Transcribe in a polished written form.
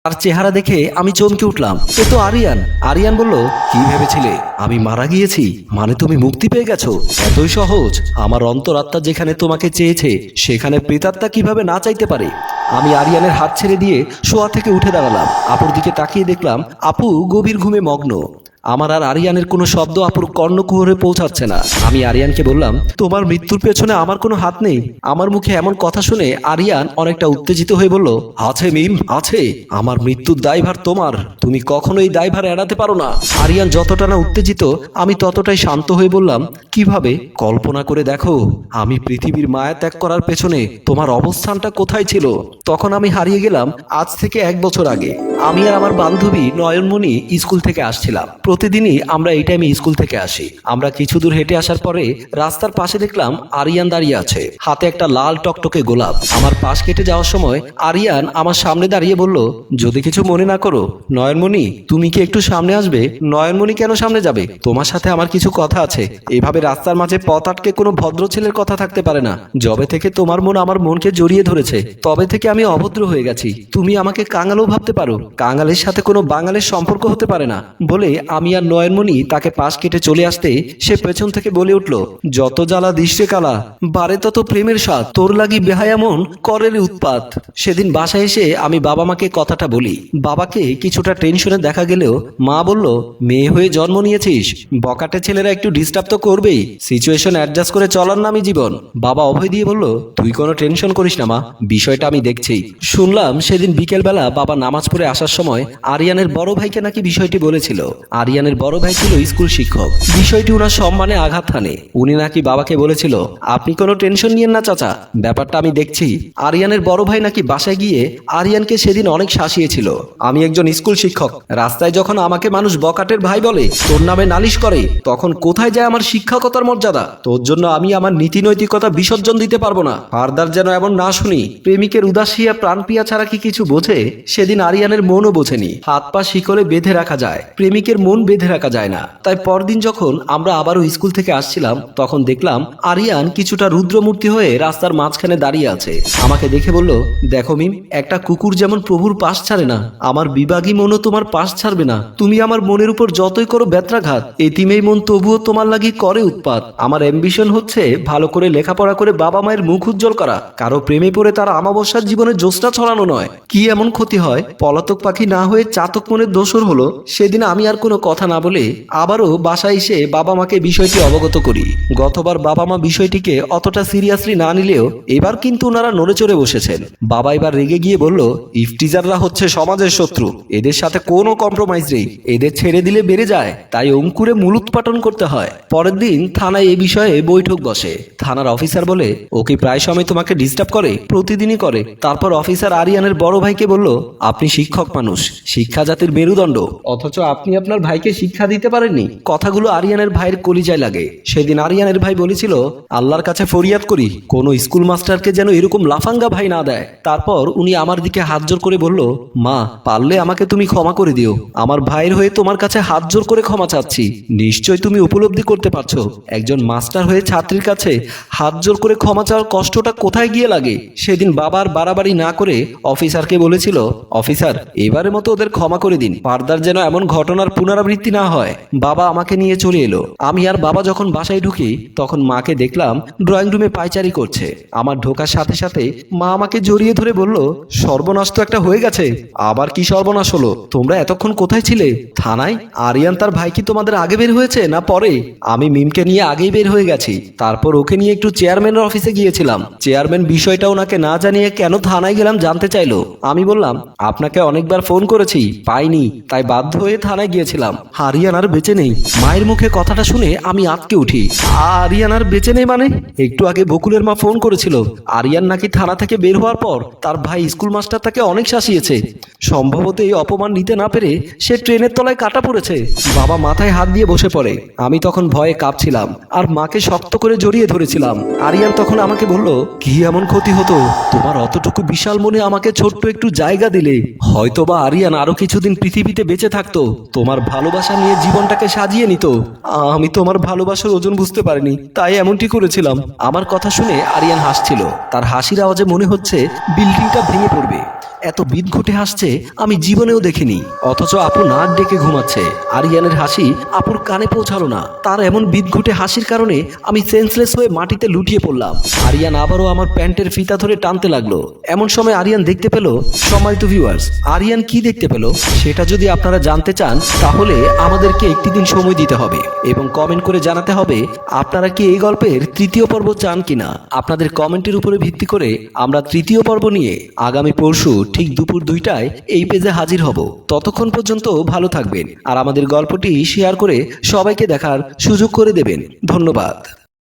তার চেহারা দেখে আমি চমকে উঠলাম। এ তো আরিয়ান। আরিয়ান বলল, কি ভেবেছিলে আমি মারা গিয়েছি? মানে তুমি মুক্তি পেয়ে গেছো? এতই সহজ? আমার অন্তরাত্মা যেখানে তোমাকে চেয়েছে সেখানে প্রেতাত্মা কিভাবে না চাইতে পারে? আমি আরিয়ানের হাত ছেড়ে দিয়ে শোয়া থেকে উঠে দাঁড়ালাম। আপুর দিকে তাকিয়ে দেখলাম আপু গভীর ঘুমে মগ্ন। আমার আর আরিয়ানের কোনো শব্দ আপুর কর্ণকুহরে পৌঁছাচ্ছে না। আমি আরিয়ানকে বললাম, তোমার মৃত্যুর পেছনে আমার কোনো হাত নেই। আমার মুখে এমন কথা শুনে আরিয়ান অনেকটা উত্তেজিত হয়ে বলল, আছে মিম, আছে। আমার মৃত্যুর দায়ভার তোমার। তুমি কখনো এই দায়ভার এড়াতে পারো না। আরিয়ান যতটা না উত্তেজিত আমি ততটাই শান্ত হয়ে বললাম, কিভাবে? কল্পনা করে দেখো, আমি পৃথিবীর মায়া ত্যাগ করার পেছনে তোমার অবস্থানটা কোথায় ছিল। তখন আমি হারিয়ে গেলাম আজ থেকে 1 বছর আগে। আমি আর আমার বান্ধবী নয়নমণি স্কুল থেকে আসছিলাম। প্রতিদিনই আমরা এই টাইমে স্কুল থেকে আসি। আমরা কিছু দূর হেঁটে আসার পরে রাস্তার পাশে দেখলাম আরিয়ান দাঁড়িয়ে আছে, হাতে একটা লাল টকটকে গোলাপ। আমার পাশ কেটে যাওয়ার সময় আরিয়ান আমার সামনে দাঁড়িয়ে বলল, যদি কিছু মনে না করো নয়নমণি, তুমি কি একটু সামনে আসবে? নয়নমণি কেন সামনে যাবে? তোমার সাথে আমার কিছু কথা আছে। এভাবে রাস্তার মাঝে পথ আটকে কোনো ভদ্র ছেলের কথা থাকতে পারে না। যবে থেকে তোমার মন আমার মনকে জড়িয়ে ধরেছে তবে থেকে আমি অভদ্র হয়ে গেছি। তুমি আমাকে কাঙালও ভাবতে পারো, কাঙালের সাথে কোনো বাঙালের সম্পর্ক হতে পারে না। বলে আমি আর নয়নমণি তাকে পাশ কেটে চলে আসতে সে পেছন থেকে বলে উঠল, যত জ্বালা দৃষ্টে কালা, বারে তত প্রেমের স্বাদ, তোর লাগি বেহায়া মন করের উৎপাত। সেদিন বাসায় এসে আমি বাবা মাকে কথাটা বলি। বাবাকে কিছুটা টেনশনে দেখা গেলেও মা বলল, মেয়ে হয়ে জন্ম নিয়েছিস, বকাটে ছেলেরা একটু ডিস্টার্ব তো করবেই, সিচুয়েশন অ্যাডজাস্ট করে চলার নামই জীবন। বাবা অভয় দিয়ে বলল, তুই কোনো টেনশন করিস না মা, বিষয়টা আমি দেখছি। শুনলাম সেদিন বিকেলবেলা বাবা নামাজ পড়ে আসার সময় আরিয়ানের বড় ভাইকে নাকি বিষয়টি বলেছিল। আরিয়ানের বড় ভাই ছিল স্কুল শিক্ষক। বিষয়টি ওনার সম্মানে আঘাত হানে। উনি নাকি বাবাকে বলেছিল, আপনি কোনো টেনশন নিয়েন না চাচা, ব্যাপারটা আমি দেখছি। আরিয়ানের বড় ভাই নাকি বাসায় গিয়ে আরিয়ানকে সেদিন অনেক শাসিয়েছিল। আমি একজন স্কুল শিক্ষক, রাস্তায় যখন আমাকে মানুষ বকাটের ভাই বলে, তোর নামে নালিশ করে, তখন কোথায় যায় আমার শিক্ষকতার মর্যাদা? তোর জন্য আমি আমার নীতি নৈতিকতা বিসর্জন দিতে পারবো না। ফার্দার যেন এমন না শুনি। প্রেমিকের উদাসিয়া প্রাণপ্রিয়া ছাড়া কি কিছু বোঝে? সেদিন আরিয়ানের মনও বোঝেনি। হাত পা শিকলে বেঁধে রাখা যায়, প্রেমিকের মন বেঁধে রাখা যায় না। তাই পরদিন যখন আমরা আবারও স্কুল থেকে আসছিলাম তখন দেখলাম আরিয়ান কিছুটা রুদ্রমূর্তি হয়ে রাস্তার মাঝখানে দাঁড়িয়ে আছে। আমাকে দেখে বলল, দেখো মিম, একটা কুকুর যেমন প্রভুর পাশ ছাড়ে না, আমার বিভাগী মনও তোমার পাশ ছাড়বে না। তুমি আমার মনের উপর যতই করো ব্যত্রাঘাত, এতিমেই মন তবুও তোমার লাগি করে উৎপাত। আমার অ্যাম্বিশন হচ্ছে ভালো করে লেখাপড়া করে বাবা মায়ের মুখ উজ্জ্বল করা, কারো প্রেমে পড়ে তার আমাবস্যার জীবনে জ্যোৎস্না ছড়ানো নয়। কি এমন ক্ষতি হয়? পলাতক পাখি না হয়ে চাতক মনের দোসর হলো। সেদিন আমি আর কোনো কথা না বলে আবারও বাসায় এসে বাবা মাকে বিষয়টি অবগত করি। গতবার বাবা মা বিষয়টিকে অতটা সিরিয়াসলি না নিলেও এবার কিন্তু ওনারা নড়ে চড়ে বসেছেন। বাবা এবার রেগে গিয়ে বলল, ইফটিজাররা হচ্ছে সমাজের শত্রু, এদের সাথে কোনো কম্প্রোমাইজ নেই, এদের ছেড়ে দিলে বেড়ে যায়, তাই অঙ্কুরে মূলোৎপাটন করতে হয়। পরের দিন থানায় এ বিষয়ে বৈঠক বসে। থানার অফিসার বলে, ওকে প্রায় সময় তোমাকে ডিস্টার্ব করে? প্রতিদিনই করে। তারপর অফিসার আরিয়ানের বড় ভাইকে বলল, আপনি শিক্ষক মানুষ, শিক্ষা জাতির মেরুদণ্ড, অথচ আপনি আপনার ভাইকে শিক্ষা দিতে পারেননি। কথাগুলো আরিয়ানের ভাইয়ের কলিজায় লাগে। সেদিন আরিয়ানের ভাই বলেছিল, আল্লাহর কাছে ফরিয়াদ করি কোনো স্কুল মাস্টারকে যেন এরকম লাফাঙ্গা ভাই না দেয়। তারপর উনি আমার দিকে হাত জোর করে বলল, মা, পারলে আমাকে তুমি ক্ষমা করে দিও, আমার ভাইয়ের হয়ে তোমার কাছে হাত জোর করে ক্ষমা চাচ্ছি। নিশ্চয় তুমি উপলব্ধি করতে পারছো একজন মাস্টার হয়ে ছাত্রীর কাছে হাত জোর করে ক্ষমা চাওয়ার কষ্টটা কোথায় গিয়ে লাগে। সেদিন বাবার বাড়াবাড়ি না করে অফিসারকে বলেছিল, অফিসার, এবারের মতো ওদের ক্ষমা করে দিন, ফার্দার যেন এমন ঘটনার পুনরাবৃত্তি না হয়। বাবা আমাকে নিয়ে চলে এলো। আমি আর বাবা যখন বাসায় ঢুকি তখন মাকে দেখলাম ড্রয়িং রুমে পায়চারি করছে। আমার ঢোকার সাথে সাথে মা আমাকে জড়িয়ে ধরে বলল, সর্বনাশ তো একটা হয়ে গেছে। আবার কি সর্বনাশ হলো? তোমরা এতক্ষণ কোথায় ছিলে? থানায়? আরিয়ান তার ভাই কি তোমাদের আগে বের হয়েছে না পরে? আমি মিমকে নিয়ে আগেই বের হয়ে গেছি। তারপর ওকে নিয়ে একটু চেয়ারম্যানের অফিসে গিয়েছিলাম। চেয়ারম্যান বিষয়টা ওনাকে না জানিয়ে কেন থানায় গেলাম জানতে চাইলো। আমি বললাম, আপনাকে অনেকবার ফোন করেছি, পাইনি, তাই বাধ্য হয়ে থানায় গিয়েছিলাম। আরিয়ান আর বেঁচে নেই। মায়ের মুখে কথাটা শুনে আমি আঁতকে উঠি। আরিয়ান আর বেঁচে নেই মানে? একটু আগে বকুলের মা ফোন করেছিল, আরিয়ান নাকি থানা থেকে বের হওয়ার পর তার ভাই স্কুল মাস্টার তাকে অনেক শাসিয়েছে। সম্ভবত এই অপমান নিতে না পেরে সে ট্রেনের তলায় কাটা পড়েছে। বাবা মাথায় হাত দিয়ে বসে পড়ে। আমি তখন ভয়ে কাঁপছিলাম আর মাকে শক্ত করে জড়িয়ে ধরেছিলাম। আরিয়ান তখন আমাকে বলল, কি এমন ক্ষতি হতো? তোমার অতটুকু বিশাল মনে আমাকে ছোট্ট একটু জায়গা দিলে, হয়তোবা আরিয়ান আরো কিছুদিন পৃথিবীতে বেঁচে থাকতো, তোমার ভালোবাসা নিয়ে জীবনটাকে সাজিয়ে নিত। আমি তোমার ভালোবাসার ওজন বুঝতে পারিনি, তাই এমনটি করেছিলাম। আমার কথা শুনে আরিয়ান হাসছিল। তার হাসির আওয়াজে মনে হচ্ছে বিল্ডিংটা ভেঙে পড়বে। এত বিদঘুটে হাসছে আমি জীবনেও দেখিনি। অথচ আপু নাক ডেকে ঘুমাচ্ছে। আরিয়ানের হাসি আপুর কানে পৌঁছালো না। তার এমন বিদঘুটে হাসির কারণে আমি সেন্সলেস হয়ে মাটিতে লুটিয়ে পড়লাম। আরিয়ান আবারও আমার প্যান্টের ফিতা ধরে টানতে লাগলো। এমন সময় আরিয়ান দেখতে পেল, সম্মানিত ভিউয়ার্স, আরিয়ান কি দেখতে পেল সেটা যদি আপনারা জানতে চান তাহলে আমাদেরকে একটি দিন সময় দিতে হবে এবং কমেন্ট করে জানাতে হবে আপনারা কি এই গল্পের তৃতীয় পর্ব চান কিনা। আপনাদের কমেন্টের উপরে ভিত্তি করে আমরা তৃতীয় পর্ব নিয়ে আগামী পরশু ঠিক দুপুর 2টায় এই পেজে হাজির হব। ততক্ষণ পর্যন্ত ভালো থাকবেন আর আমাদের গল্পটি শেয়ার করে সবাইকে দেখার সুযোগ করে দেবেন। ধন্যবাদ।